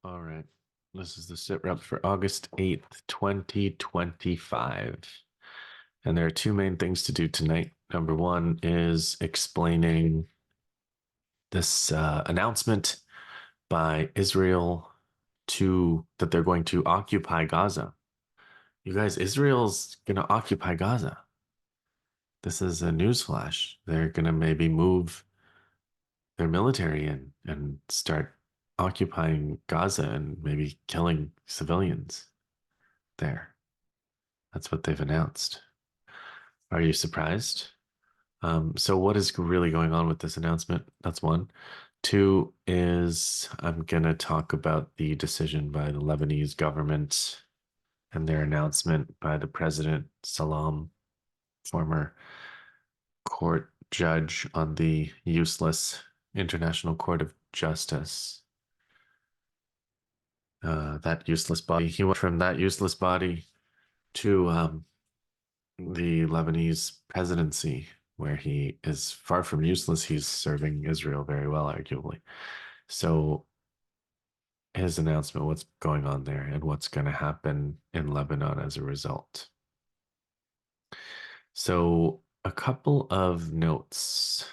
All right. This is the sit rep for August 8th, 2025. And there are two main things to do tonight. Number one is explaining this announcement by Israel that they're going to occupy Gaza. You guys, Israel's going to occupy Gaza. This is a newsflash. They're going to maybe move their military in and start occupying Gaza and maybe killing civilians there. That's what they've announced. Are you surprised? So what is really going on with this announcement? That's one. Two is I'm gonna talk about the decision by the Lebanese government and their announcement by the president, Salam, former court judge on the useless International Court of Justice. That useless body. He went from that useless body to the Lebanese presidency, where he is far from useless. He's serving Israel very well, arguably. So his announcement, what's going on there and what's going to happen in Lebanon as a result. So a couple of notes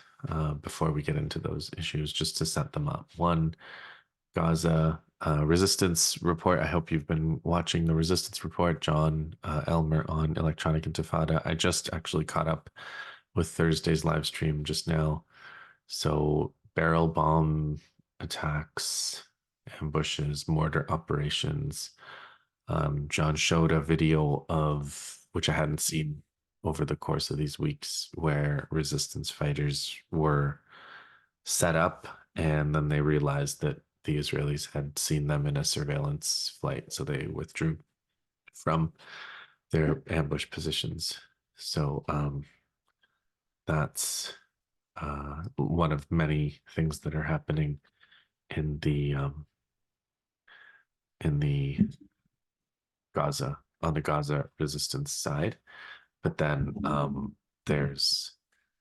before we get into those issues, just to set them up. One, Gaza resistance report. I hope you've been watching the resistance report, John Elmer on Electronic Intifada. I just actually caught up with Thursday's live stream just now. So barrel bomb attacks, ambushes, mortar operations. John showed a video of, which I hadn't seen over the course of these weeks, where resistance fighters were set up and then they realized that the Israelis had seen them in a surveillance flight, so they withdrew from their ambush positions. So that's one of many things that are happening in the Gaza, on the Gaza resistance side. But then there's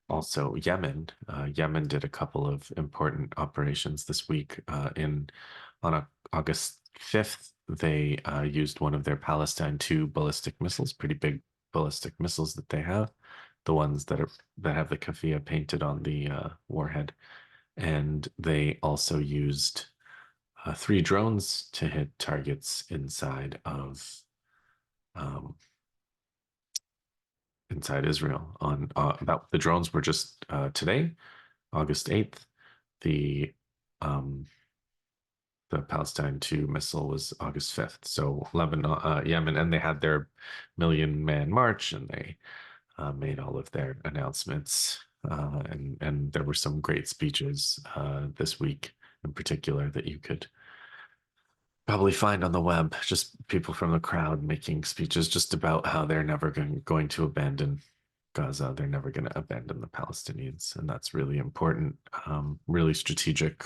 also Yemen. Yemen did a couple of important operations this week. On August 5th, they used one of their Palestine 2 ballistic missiles, pretty big ballistic missiles that they have, the ones that have the kafia painted on the warhead. And they also used 3 drones to hit targets inside Israel. On about the drones were just today, August 8th. The Palestine 2 missile was August 5th. So Lebanon, Yemen, and they had their million-man march, and they made all of their announcements. And there were some great speeches this week in particular that you could probably find on the web, just people from the crowd making speeches just about how they're never going to abandon Gaza. They're never going to abandon the Palestinians. And that's really important, really strategic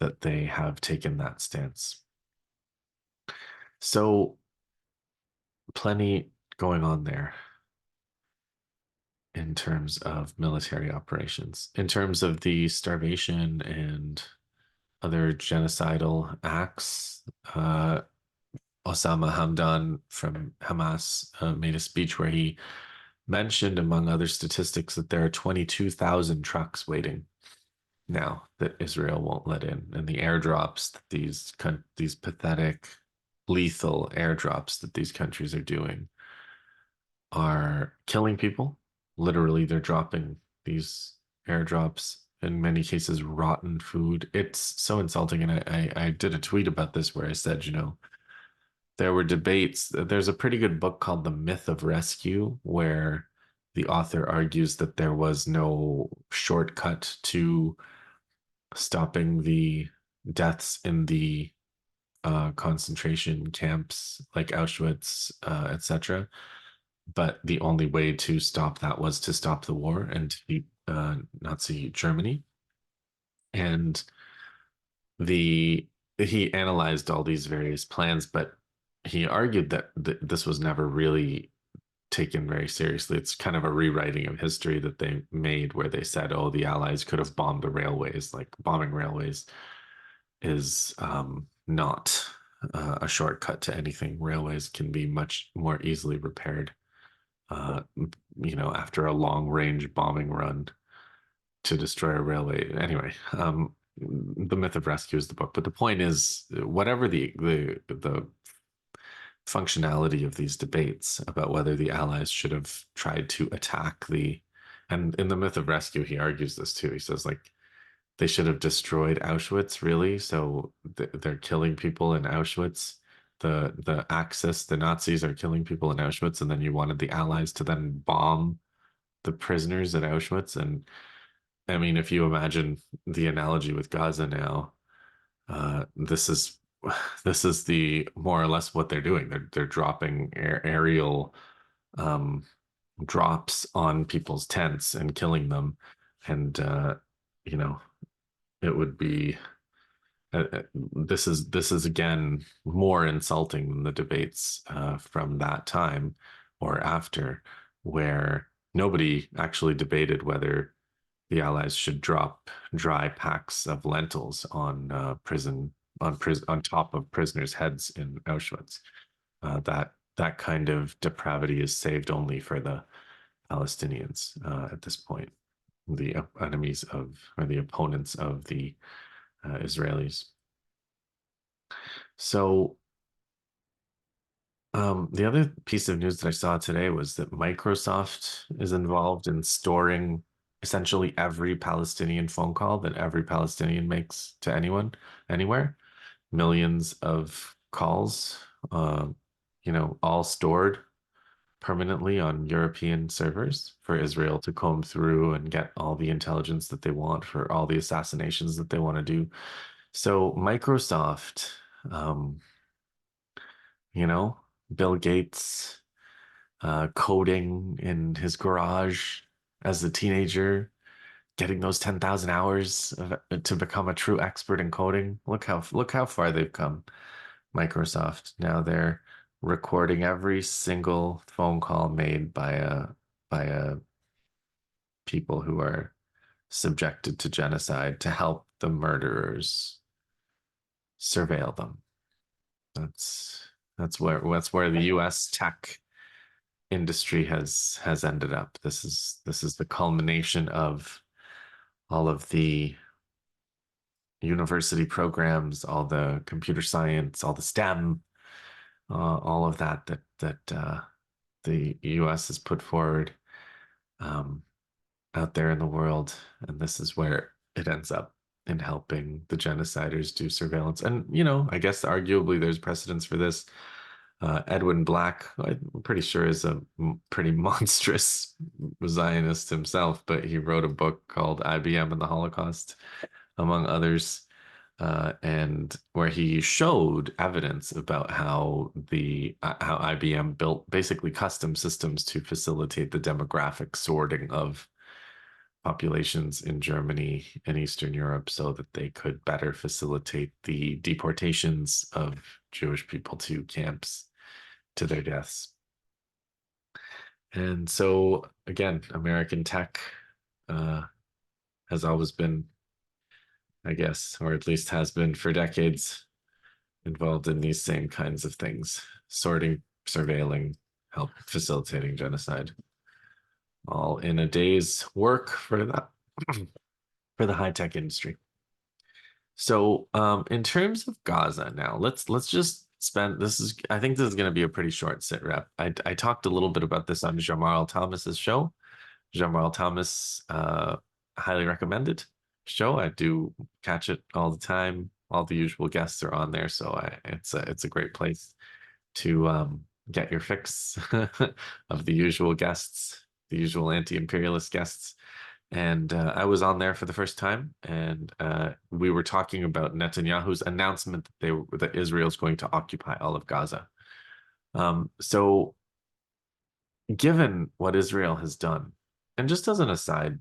that they have taken that stance. So plenty going on there in terms of military operations. In terms of the starvation and other genocidal acts, Osama Hamdan from Hamas made a speech where he mentioned, among other statistics, that there are 22,000 trucks waiting now that Israel won't let in, and the airdrops that these pathetic, lethal airdrops that these countries are doing are killing people. Literally, they're dropping these airdrops, in many cases, rotten food. It's so insulting. And I did a tweet about this where I said, there were debates. There's a pretty good book called The Myth of Rescue, where the author argues that there was no shortcut to stopping the deaths in the concentration camps like Auschwitz, etc. But the only way to stop that was to stop the war and to beat Nazi Germany. And he analyzed all these various plans, but he argued that this was never really taken very seriously. It's kind of a rewriting of history that they made, where they said, oh, the Allies could have bombed the railways, like bombing railways is not a shortcut to anything. Railways can be much more easily repaired, uh, after a long range bombing run to destroy a railway. Anyway, The Myth of Rescue is the book, but the point is, whatever the functionality of these debates about whether the Allies should have tried to attack and in The Myth of Rescue, he argues this too. He says, like, they should have destroyed Auschwitz, really. So they're killing people in Auschwitz. The Axis, the Nazis are killing people in Auschwitz, and then you wanted the Allies to then bomb the prisoners at Auschwitz. And I mean, if you imagine the analogy with Gaza now, this is this is the more or less what they're doing. They're dropping aerial um, drops on people's tents and killing them, and you know it would be this is again more insulting than the debates from that time or after, where nobody actually debated whether the Allies should drop dry packs of lentils on top of prisoners' heads in Auschwitz. That kind of depravity is saved only for the Palestinians at this point, the enemies of or the opponents of the Israelis. So the other piece of news that I saw today was that Microsoft is involved in storing essentially every Palestinian phone call that every Palestinian makes to anyone, anywhere. Millions of calls, uh, all stored permanently on European servers for Israel to comb through and get all the intelligence that they want for all the assassinations that they want to do. So Microsoft, um, you know, Bill Gates coding in his garage as a teenager, getting those 10,000 hours to become a true expert in coding. Look how far they've come. Microsoft now they're recording every single phone call made by a people who are subjected to genocide to help the murderers surveil them. That's that's where the US tech industry has ended up. This is the culmination of all of the university programs, all the computer science, all the STEM, all of that the US has put forward um, out there in the world, and this is where it ends up in helping the genociders do surveillance. And I guess arguably there's precedence for this. Edwin Black, I'm pretty sure, is a pretty monstrous Zionist himself, but he wrote a book called IBM and the Holocaust, among others, and where he showed evidence about how IBM built basically custom systems to facilitate the demographic sorting of populations in Germany and Eastern Europe so that they could better facilitate the deportations of Jewish people to camps to their deaths. And so, again, American tech has always been, I guess, or at least has been for decades, involved in these same kinds of things: sorting, surveilling, help facilitating genocide, all in a day's work for that for the high tech industry. So, in terms of Gaza, now let's just spend. I think this is going to be a pretty short sit rep. I talked a little bit about this on Jamal Thomas's show. Jamal Thomas, highly recommended show. I do catch it all the time. All the usual guests are on there, so it's a great place to get your fix of the usual guests, the usual anti-imperialist guests. And I was on there for the first time, and we were talking about Netanyahu's announcement that Israel's going to occupy all of Gaza. So, given what Israel has done, and just as an aside,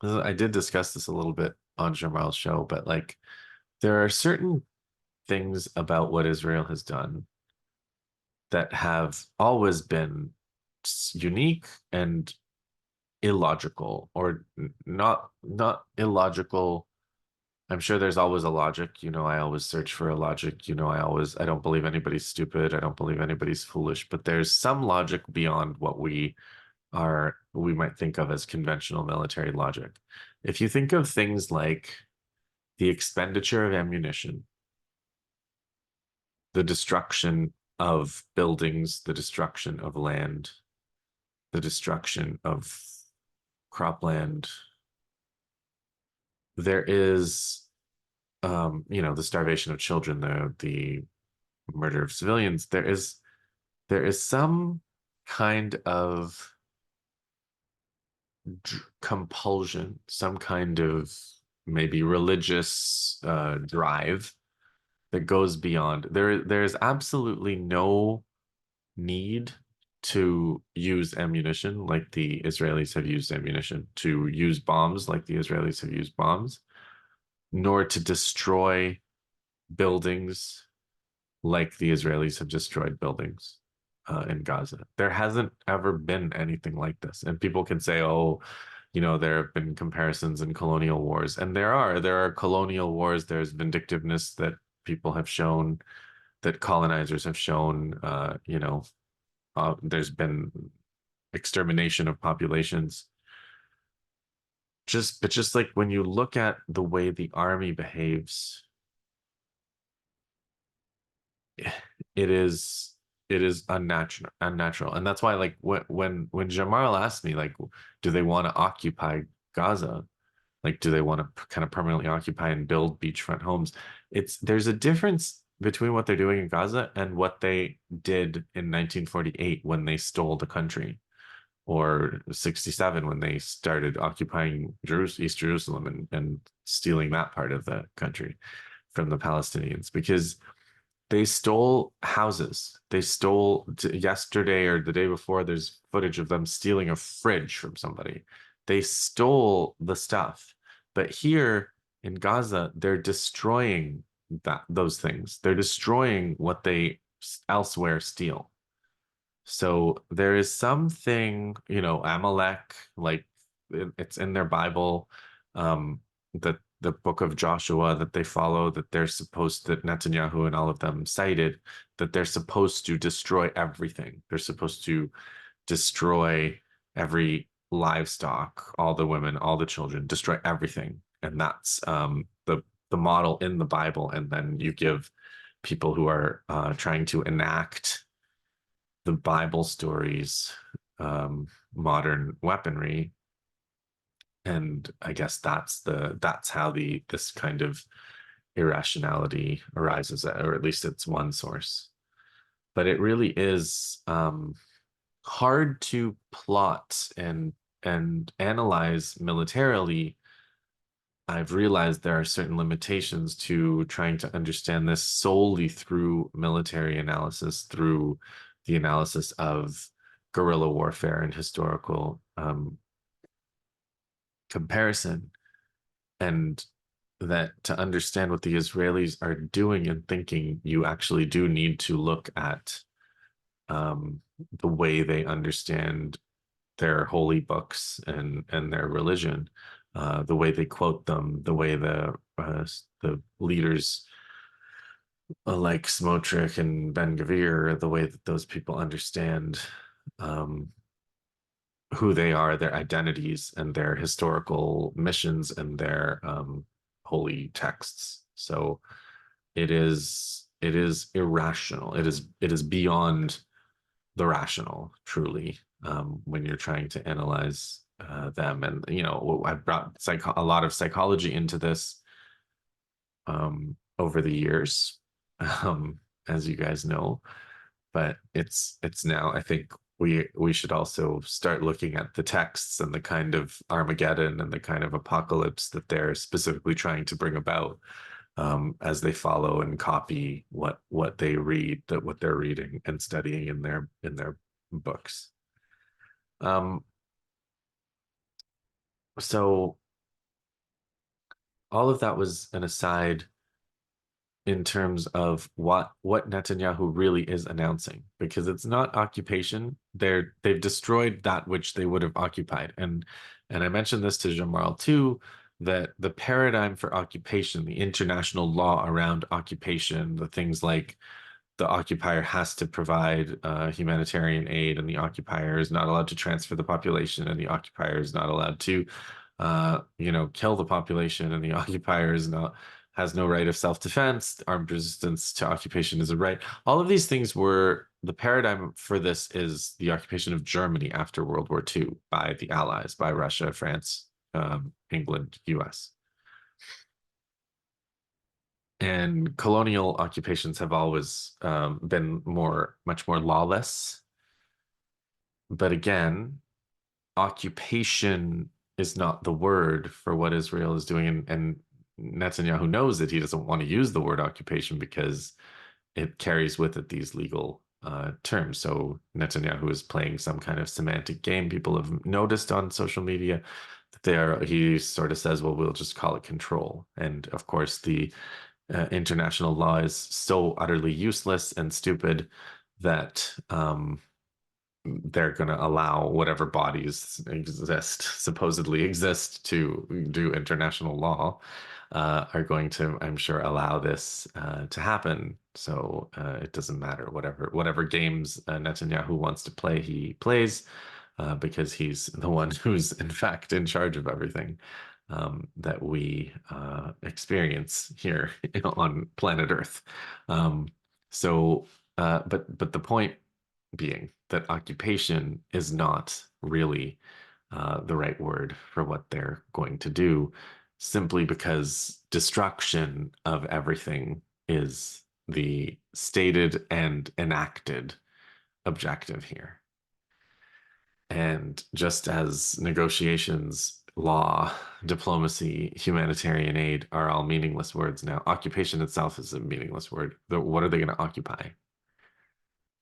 I did discuss this a little bit on Jamal's show, but like there are certain things about what Israel has done that have always been unique and illogical, or not illogical I'm sure there's always a logic. I always search for a logic. I don't believe anybody's stupid. I don't believe anybody's foolish, but there's some logic beyond what we might think of as conventional military logic. If you think of things like the expenditure of ammunition, the destruction of buildings, the destruction of land, the destruction of cropland, there is the starvation of children, the murder of civilians. There is some kind of compulsion, some kind of maybe religious drive that goes beyond. There's absolutely no need to use ammunition like the Israelis have used ammunition, to use bombs like the Israelis have used bombs, nor to destroy buildings like the Israelis have destroyed buildings in Gaza. There hasn't ever been anything like this. And people can say, oh, there have been comparisons in colonial wars. And there are colonial wars. There's vindictiveness that people have shown, that colonizers have shown. There's been extermination of populations. But just like when you look at the way the army behaves, it is unnatural. And that's why, like, when Jamal asked me, like, do they want to occupy Gaza, like, do they want to kind of permanently occupy and build beachfront homes, there's a difference between what they're doing in Gaza and what they did in 1948 when they stole the country, or 67 when they started occupying East Jerusalem and stealing that part of the country from the Palestinians, because they stole houses. They stole yesterday or the day before, there's footage of them stealing a fridge from somebody. They stole the stuff. But here in Gaza, they're destroying those things. They're destroying what they elsewhere steal. So there is something, Amalek, like it's in their Bible, that the book of Joshua that they follow, that Netanyahu and all of them cited, that they're supposed to destroy everything. They're supposed to destroy every livestock, all the women, all the children, destroy everything. And that's the model in the Bible. And then you give people who are trying to enact the Bible stories modern weaponry, and I guess that's how this kind of irrationality arises, or at least it's one source. But it really is hard to plot and analyze militarily. I've realized there are certain limitations to trying to understand this solely through military analysis, through the analysis of guerrilla warfare and historical comparison. And that to understand what the Israelis are doing and thinking, you actually do need to look at the way they understand their holy books and their religion, the way they quote them, the way the leaders like Smotrich and Ben Gvir, the way that those people understand who they are, their identities, and their historical missions, and their holy texts. So it is irrational. It is beyond the rational, truly, when you're trying to analyze them. And I've brought a lot of psychology into this over the years, as you guys know. But it's now, I think we should also start looking at the texts and the kind of Armageddon and the kind of apocalypse that they're specifically trying to bring about, as they follow and copy what they read, what they're reading and studying in their books. So all of that was an aside in terms of what Netanyahu really is announcing, because it's not occupation. They've destroyed that which they would have occupied. And I mentioned this to Jamal too, that the paradigm for occupation, the international law around occupation, the things like the occupier has to provide humanitarian aid, and the occupier is not allowed to transfer the population, and the occupier is not allowed to, kill the population, and the occupier is not has no right of self-defense. Armed resistance to occupation is a right. All of these things were the paradigm for this is the occupation of Germany after World War II by the Allies, by Russia, France, England, US. And colonial occupations have always been much more lawless. But again, occupation is not the word for what Israel is doing. And Netanyahu knows that he doesn't want to use the word occupation because it carries with it these legal terms. So Netanyahu is playing some kind of semantic game. People have noticed on social media that he sort of says, well, we'll just call it control. And of course, the international law is so utterly useless and stupid that they're going to allow whatever bodies supposedly exist to do international law, are going to, I'm sure, allow this to happen. So it doesn't matter whatever games Netanyahu wants to play, he plays, because he's the one who's in fact in charge of everything that we experience here on planet Earth. But the point being that occupation is not really the right word for what they're going to do, simply because destruction of everything is the stated and enacted objective here. And just as negotiations, law, diplomacy, humanitarian aid are all meaningless words now, occupation itself is a meaningless word. What are they going to occupy?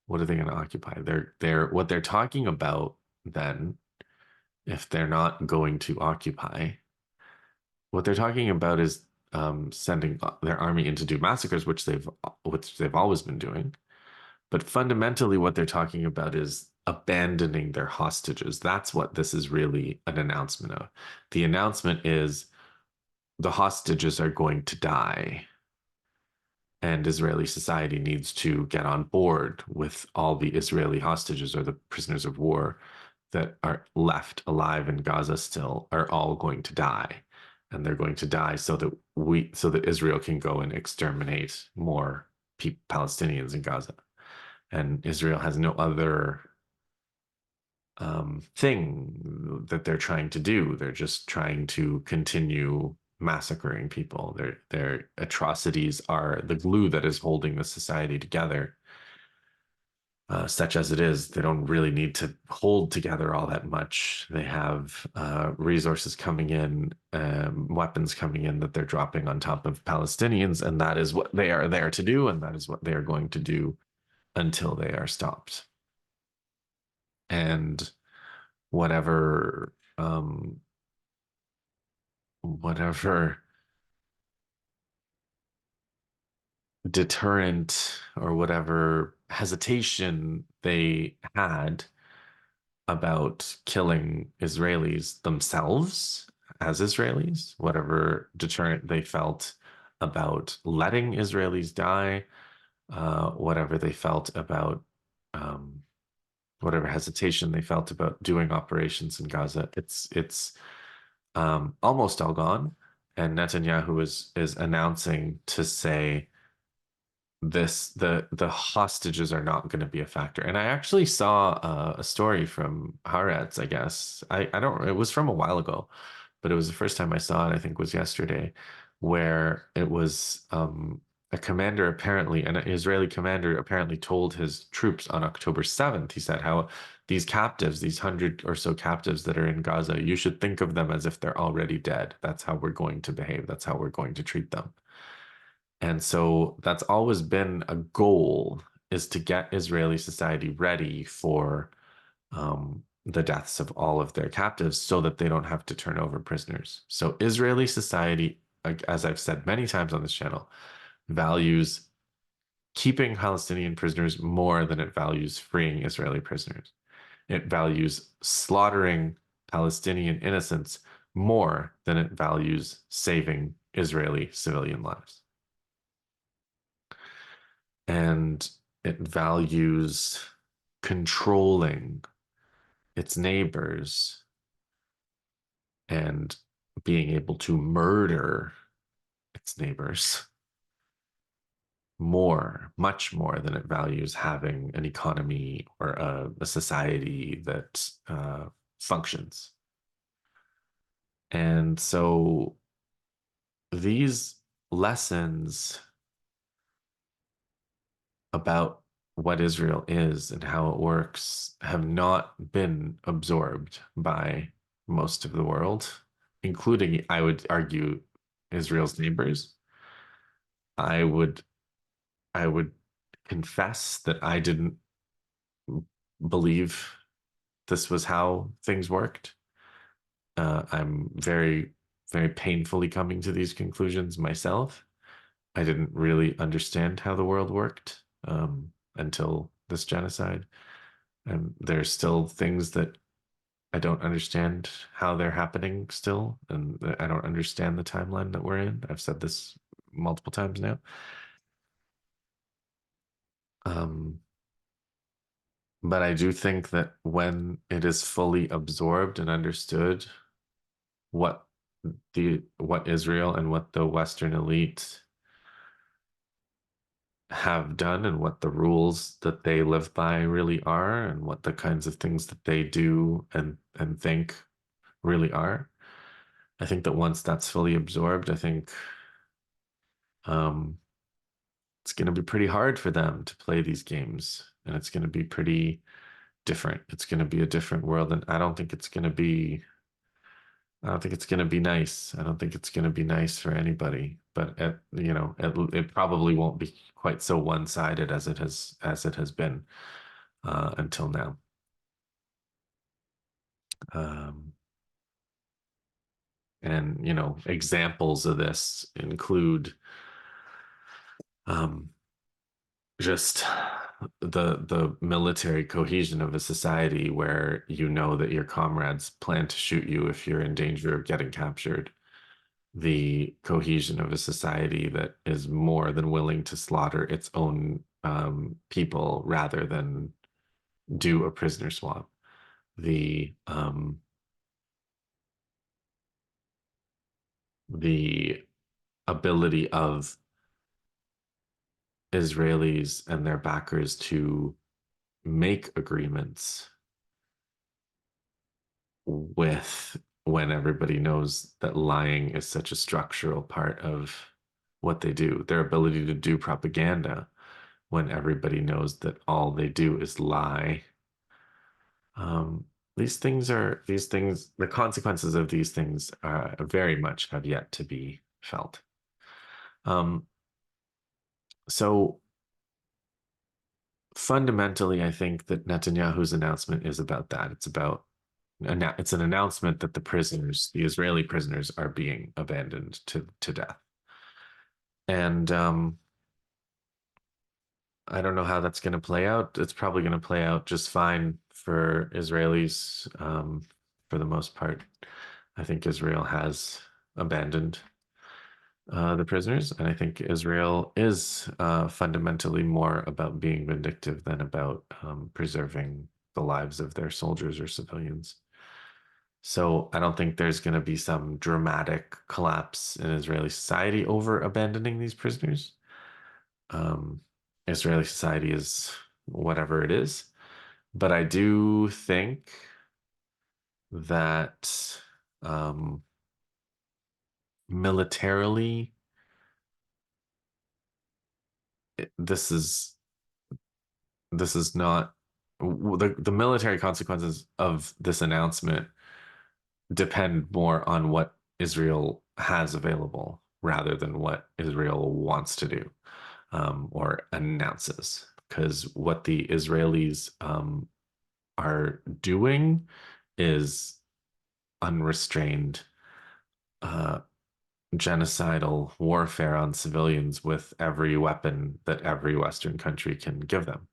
What are they going to occupy? What they're talking about then, if they're not going to occupy, what they're talking about is sending their army in to do massacres, which they've always been doing. But fundamentally, what they're talking about is abandoning their hostages. That's what this is really an announcement of. The announcement is the hostages are going to die, and Israeli society needs to get on board with all the Israeli hostages or the prisoners of war that are left alive in Gaza still are all going to die. And they're going to die so that Israel can go and exterminate more Palestinians in Gaza. And Israel has no other thing that they're trying to do. They're just trying to continue massacring people. Their atrocities are the glue that is holding the society together. Such as it is, they don't really need to hold together all that much. They have resources coming in, weapons coming in that they're dropping on top of Palestinians, and that is what they are there to do, and that is what they are going to do until they are stopped. And whatever deterrent or whatever hesitation they had about killing Israelis themselves as Israelis, whatever deterrent they felt about letting Israelis die, whatever they felt about whatever hesitation they felt about doing operations in Gaza, it's almost all gone. And Netanyahu is announcing to say the hostages are not going to be a factor. And I actually saw a story from Haaretz, I guess. I don't, it was from a while ago, but it was the first time I saw it, I think was yesterday, where it was a commander apparently, an Israeli commander apparently told his troops on October 7th, he said how these captives, these 100 or so captives that are in Gaza, you should think of them as if they're already dead. That's how we're going to behave. That's how we're going to treat them. And so that's always been a goal, is to get Israeli society ready for the deaths of all of their captives so that they don't have to turn over prisoners. So Israeli society, as I've said many times on this channel, values keeping Palestinian prisoners more than it values freeing Israeli prisoners. It values slaughtering Palestinian innocents more than it values saving Israeli civilian lives. And it values controlling its neighbors and being able to murder its neighbors more, much more than it values having an economy or a society that functions. And so these lessons about what Israel is and how it works have not been absorbed by most of the world, including, I would argue, Israel's neighbors. I would I would confess that I didn't believe this was how things worked. I'm very painfully coming to these conclusions myself. I didn't really understand how the world worked until this genocide. And there's still things that I don't understand how they're happening still, and I don't understand the timeline that we're in. I've said this multiple times now. Um, but I do think that when it is fully absorbed and understood what what Israel and what the Western elite have done and what the rules that they live by really are and what the kinds of things that they do and think really are. I think that once that's fully absorbed, I think um, it's going to be pretty hard for them to play these games, and it's going to be pretty different. It's going to be a different world, and I don't think it's going to be. I don't think it's going to be nice. I don't think it's going to be nice for anybody. But it probably won't be quite so one-sided as it has been until now. Um, and examples of this include um, just the military cohesion of a society where you know that your comrades plan to shoot you if you're in danger of getting captured. The cohesion of a society that is more than willing to slaughter its own people rather than do a prisoner swap. The ability of Israelis and their backers to make agreements with when everybody knows that lying is such a structural part of what they do, their ability to do propaganda when everybody knows that all they do is lie. Um, these things, the consequences of these things very much have yet to be felt. Um, so fundamentally, I think that Netanyahu's announcement is about that. It's an announcement that the Israeli prisoners, are being abandoned to death. And I don't know how that's going to play out. It's probably going to play out just fine for Israelis for the most part. I think Israel has abandoned the prisoners, and I think Israel is fundamentally more about being vindictive than about preserving the lives of their soldiers or civilians. So I don't think there's going to be some dramatic collapse in Israeli society over abandoning these prisoners. Um, Israeli society is whatever it is. But I do think that militarily, this is not the military consequences of this announcement depend more on what Israel has available rather than what Israel wants to do or announces. Because what the Israelis are doing is unrestrained uh, genocidal warfare on civilians with every weapon that every Western country can give them.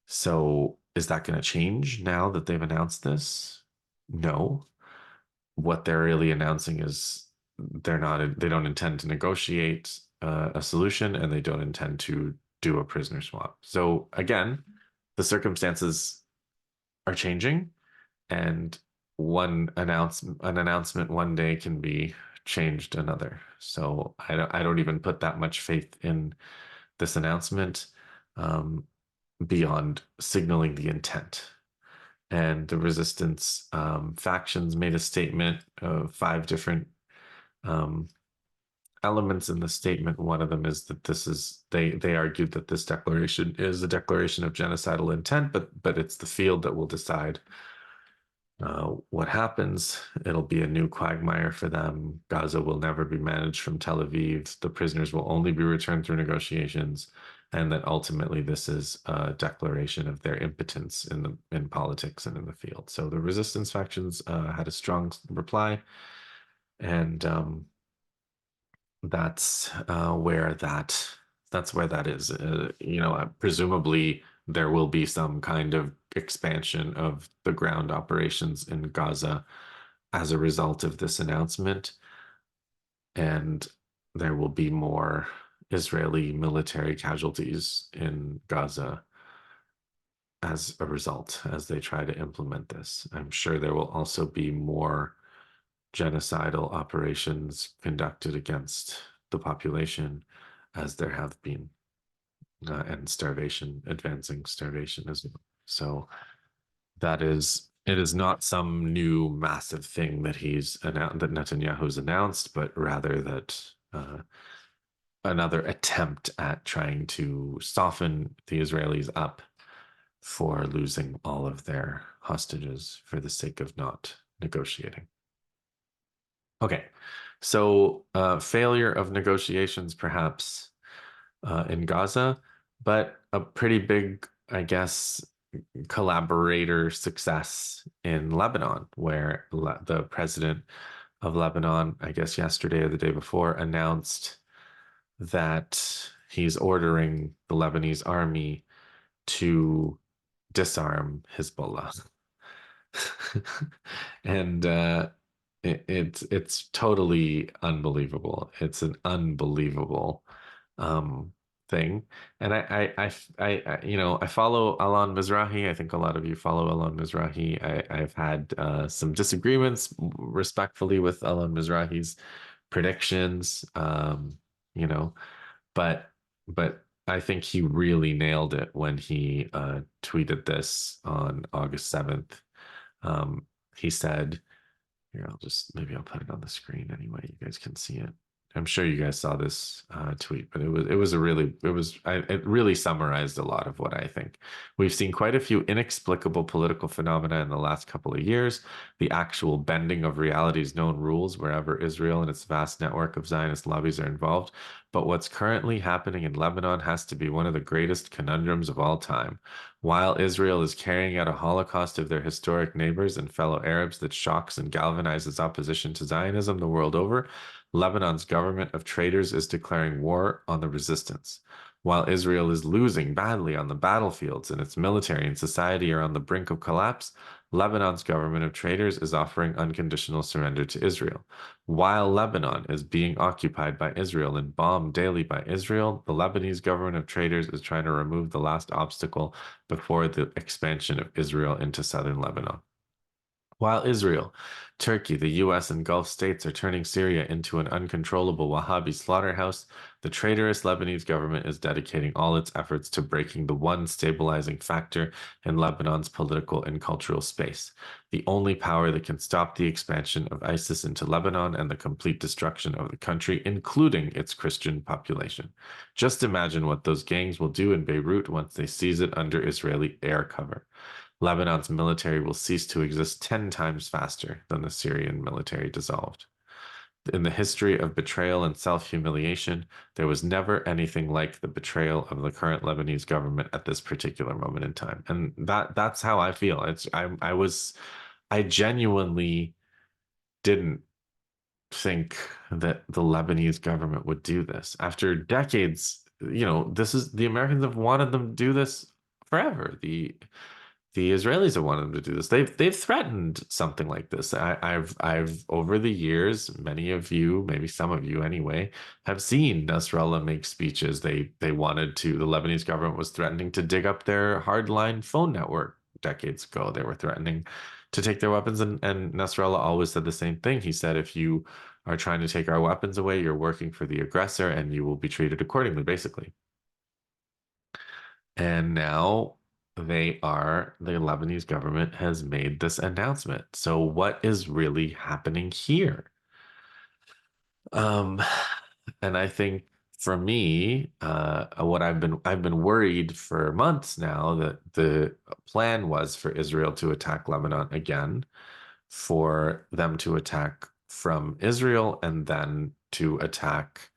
So is that going to change now that they've announced this? No. what they're really announcing is they don't intend to negotiate a solution, and they don't intend to do a prisoner swap. So again, the circumstances are changing, and an announcement one day can be changed another. So I don't even put that much faith in this announcement, um, beyond signaling the intent. And the resistance factions made a statement of five different um, elements in the statement. One of them is that they argued that this declaration is a declaration of genocidal intent, but it's the field that will decide what happens. It'll be a new quagmire for them. Gaza will never be managed from Tel Aviv. The prisoners will only be returned through negotiations, and that ultimately this is a declaration of their impotence in politics and in the field. So the resistance factions had a strong reply, and that's where that is. Presumably there will be some kind of expansion of the ground operations in Gaza as a result of this announcement, and there will be more Israeli military casualties in Gaza as a result as they try to implement this. I'm sure there will also be more genocidal operations conducted against the population, as there have been, and advancing starvation as well. So it is not some new massive thing that that Netanyahu's announced, but rather that another attempt at trying to soften the Israelis up for losing all of their hostages for the sake of not negotiating. Okay, so failure of negotiations perhaps in Gaza, but a pretty big, I guess, collaborator success in Lebanon, where the president of Lebanon, I guess yesterday or the day before, announced that he's ordering the Lebanese army to disarm Hezbollah. And it's totally unbelievable. It's an unbelievable um, thing. And I follow Alon Mizrahi. I think a lot of you follow Alon Mizrahi. I've had some disagreements respectfully with Alon Mizrahi's predictions. You know, but I think he really nailed it when he tweeted this on August 7th. He said, here, maybe I'll put it on the screen anyway. You guys can see it. I'm sure you guys saw this tweet, but it really summarized a lot of what I think. We've seen quite a few inexplicable political phenomena in the last couple of years. The actual bending of reality's known rules wherever Israel and its vast network of Zionist lobbies are involved. But what's currently happening in Lebanon has to be one of the greatest conundrums of all time. While Israel is carrying out a holocaust of their historic neighbors and fellow Arabs that shocks and galvanizes opposition to Zionism the world over, Lebanon's government of traitors is declaring war on the resistance. While Israel is losing badly on the battlefields and its military and society are on the brink of collapse, Lebanon's government of traitors is offering unconditional surrender to Israel. While Lebanon is being occupied by Israel and bombed daily by Israel, the Lebanese government of traitors is trying to remove the last obstacle before the expansion of Israel into southern Lebanon. While Israel, Turkey, the US, and Gulf states are turning Syria into an uncontrollable Wahhabi slaughterhouse, the traitorous Lebanese government is dedicating all its efforts to breaking the one stabilizing factor in Lebanon's political and cultural space, the only power that can stop the expansion of ISIS into Lebanon and the complete destruction of the country, including its Christian population. Just imagine what those gangs will do in Beirut once they seize it under Israeli air cover. Lebanon's military will cease to exist 10 times faster than the Syrian military dissolved. In the history of betrayal and self-humiliation, there was never anything like the betrayal of the current Lebanese government at this particular moment in time. And that's how I feel. I genuinely didn't think that the Lebanese government would do this. After decades, the Americans have wanted them to do this forever. The Israelis have wanted them to do this. They've threatened something like this. I've over the years, many of you, maybe some of you anyway, have seen Nasrallah make speeches. They wanted to. The Lebanese government was threatening to dig up their hardline phone network decades ago. They were threatening to take their weapons, and Nasrallah always said the same thing. He said, if you are trying to take our weapons away, you're working for the aggressor, and you will be treated accordingly, basically. And now the Lebanese government has made this announcement. So what is really happening here? Um, and I think for me, what I've been worried for months now that the plan was for Israel to attack Lebanon again, for them to attack from Israel, and then to attack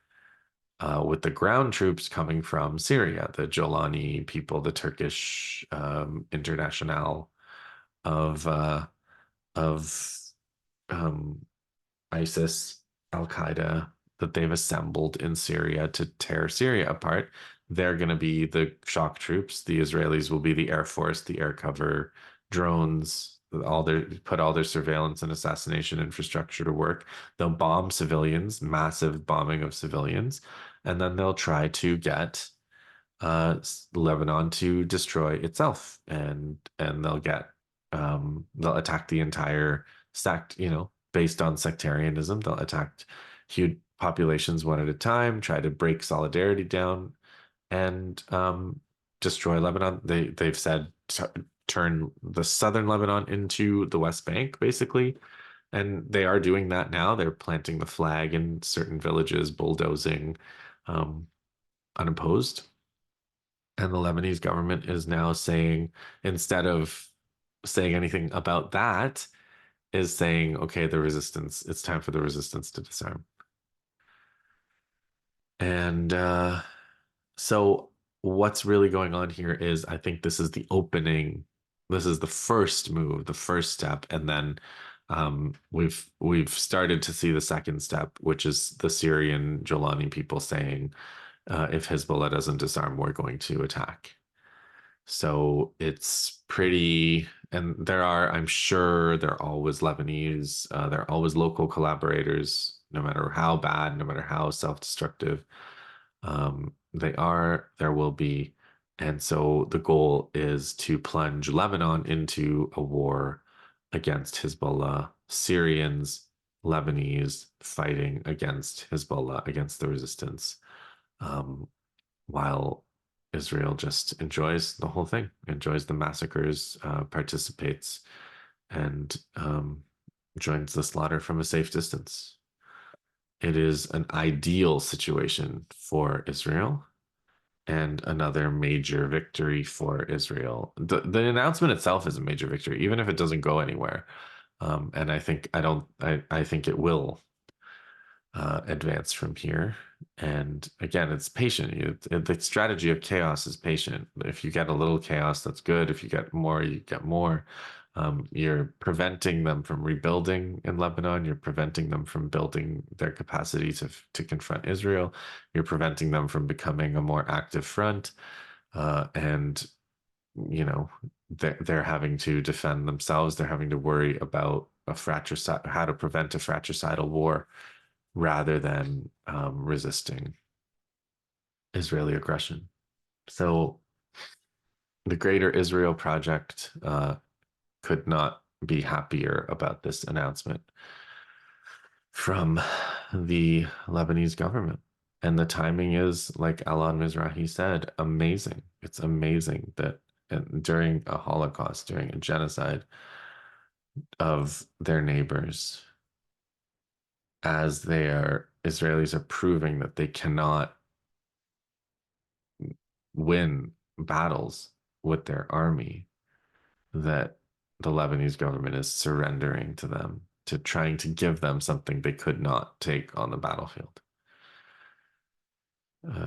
with the ground troops coming from Syria, the Jolani people, the Turkish international of of um, ISIS, Al Qaeda that they've assembled in Syria to tear Syria apart. They're going to be the shock troops. The Israelis will be the air force, the air cover, drones. Put all their surveillance and assassination infrastructure to work. They'll bomb civilians, massive bombing of civilians, and then they'll try to get Lebanon to destroy itself, and they'll attack the entire sect, based on sectarianism. They'll attack huge populations one at a time, try to break solidarity down, and destroy Lebanon. They've said turn the southern Lebanon into the West Bank, basically. And they are doing that now. They're planting the flag in certain villages, bulldozing unopposed. And the Lebanese government is now saying, instead of saying anything about that, is saying, okay, it's time for the resistance to disarm. And so what's really going on here is, I think this is the opening. This is the first move, the first step, and then we've started to see the second step, which is the Syrian Jolani people saying, if Hezbollah doesn't disarm, we're going to attack. So it's pretty, and I'm sure there are always Lebanese, there are always local collaborators, no matter how bad, no matter how self-destructive there will be. And so the goal is to plunge Lebanon into a war against Hezbollah, Syrians, Lebanese fighting against Hezbollah, against the resistance, while Israel just enjoys the whole thing, enjoys the massacres, participates, and joins the slaughter from a safe distance. It is an ideal situation for Israel, and another major victory for Israel. The announcement itself is a major victory, even if it doesn't go anywhere. And I think it will advance from here. And again, it's patient. The strategy of chaos is patient. If you get a little chaos, that's good. If you get more, you get more. You're preventing them from rebuilding in Lebanon. You're preventing them from building their capacity to confront Israel. You're preventing them from becoming a more active front. And they're having to defend themselves. They're having to worry about how to prevent a fratricidal war, rather than resisting Israeli aggression. So the Greater Israel Project could not be happier about this announcement from the Lebanese government. And the timing is, like Alon Mizrahi said, amazing. It's amazing that during a Holocaust, during a genocide of their neighbors, as Israelis are proving that they cannot win battles with their army, that the Lebanese government is surrendering to them, to trying to give them something they could not take on the battlefield.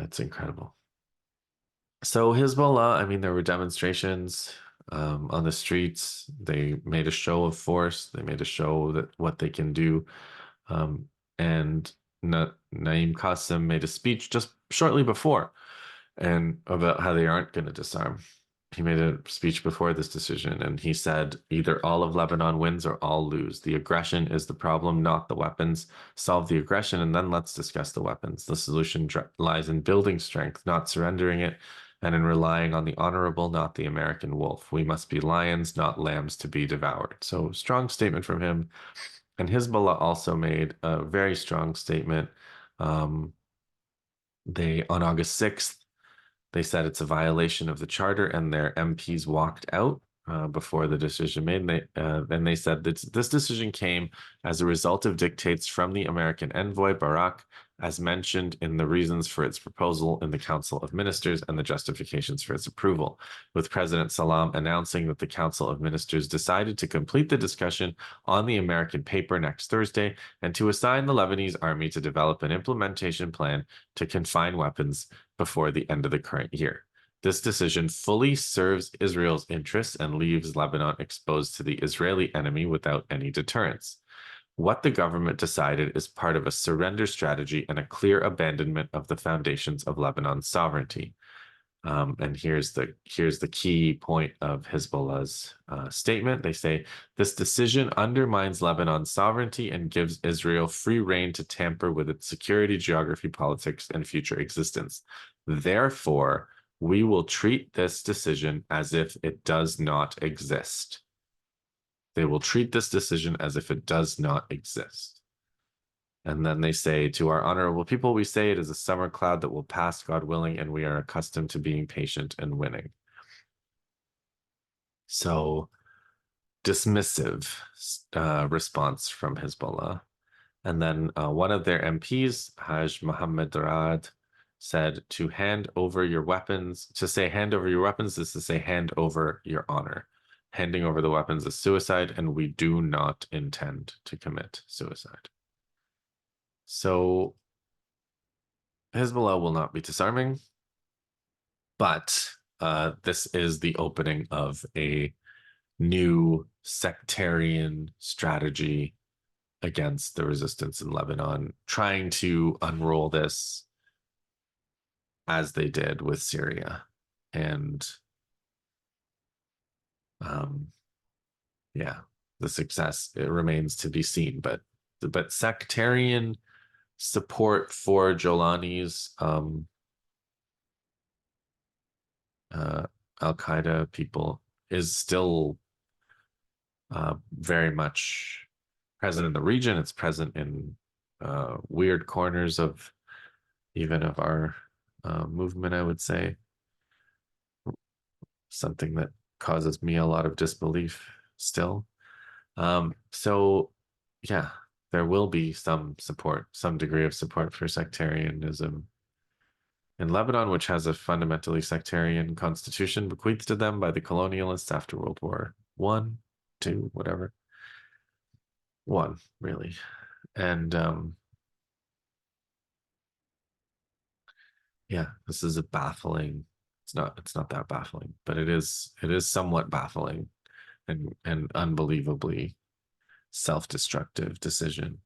It's incredible. So Hezbollah, I mean, there were demonstrations on the streets. They made a show of force. They made a show that what they can do. And Naim Qassem made a speech just shortly before, and about how they aren't going to disarm. he made a speech before this decision, and he said either all of Lebanon wins or all lose. The aggression is the problem, not the weapons. Solve the aggression, and then let's discuss the weapons. The solution lies in building strength, not surrendering it, and in relying on the honorable, not the American wolf. We must be lions, not lambs to be devoured. So, strong statement from him. And Hezbollah also made a very strong statement. Um, on August 6th, they said it's a violation of the charter, and their MPs walked out before the decision made. And they said that this decision came as a result of dictates from the American envoy Barak, as mentioned in the reasons for its proposal in the Council of Ministers and the justifications for its approval, with President Salam announcing that the Council of Ministers decided to complete the discussion on the American paper next Thursday and to assign the Lebanese army to develop an implementation plan to confine weapons before the end of the current year. This decision fully serves Israel's interests and leaves Lebanon exposed to the Israeli enemy without any deterrence. What the government decided is part of a surrender strategy and a clear abandonment of the foundations of Lebanon's sovereignty. And here's the key point of Hezbollah's statement. They say this decision undermines Lebanon's sovereignty and gives Israel free rein to tamper with its security, geography, politics, and future existence. Therefore, we will treat this decision as if it does not exist. They will treat this decision as if it does not exist. And then they say, to our honorable people, we say it is a summer cloud that will pass, God willing, and we are accustomed to being patient and winning. So, dismissive response from Hezbollah. And then one of their MPs, Haj Mohammed Rad, said to hand over your weapons. To say hand over your weapons is to say hand over your honor. Handing over the weapons is suicide, and we do not intend to commit suicide. So Hezbollah will not be disarming, but this is the opening of a new sectarian strategy against the resistance in Lebanon, trying to unroll this as they did with Syria. And yeah, the success, it remains to be seen, but sectarian support for Jolani's Al-Qaeda people is still very much present in the region. It's present in weird corners of even of our movement, I would say. Something that causes me a lot of disbelief still. So yeah, there will be some support, some degree of support for sectarianism in Lebanon, which has a fundamentally sectarian constitution bequeathed to them by the colonialists after World War One, two, whatever. One, really. And yeah, this is a baffling, it's not that baffling, but it is somewhat baffling and unbelievably self-destructive decision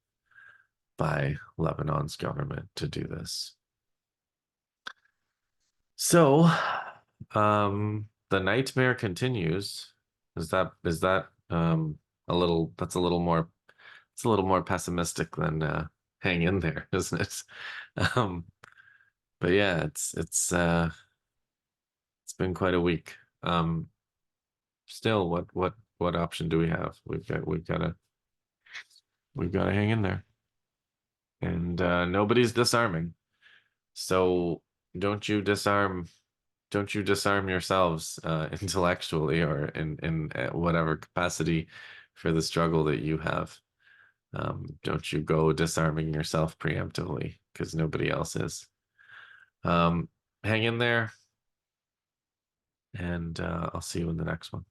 by Lebanon's government to do this. So the nightmare continues. Is that a little, that's a little more, it's a little more pessimistic than hang in there, isn't it? But yeah, it's been quite a week. Still, what option do we have? We've got to hang in there, and nobody's disarming. So don't you disarm yourselves intellectually or in whatever capacity for the struggle that you have. Don't you go disarming yourself preemptively, because nobody else is. Hang in there, and I'll see you in the next one.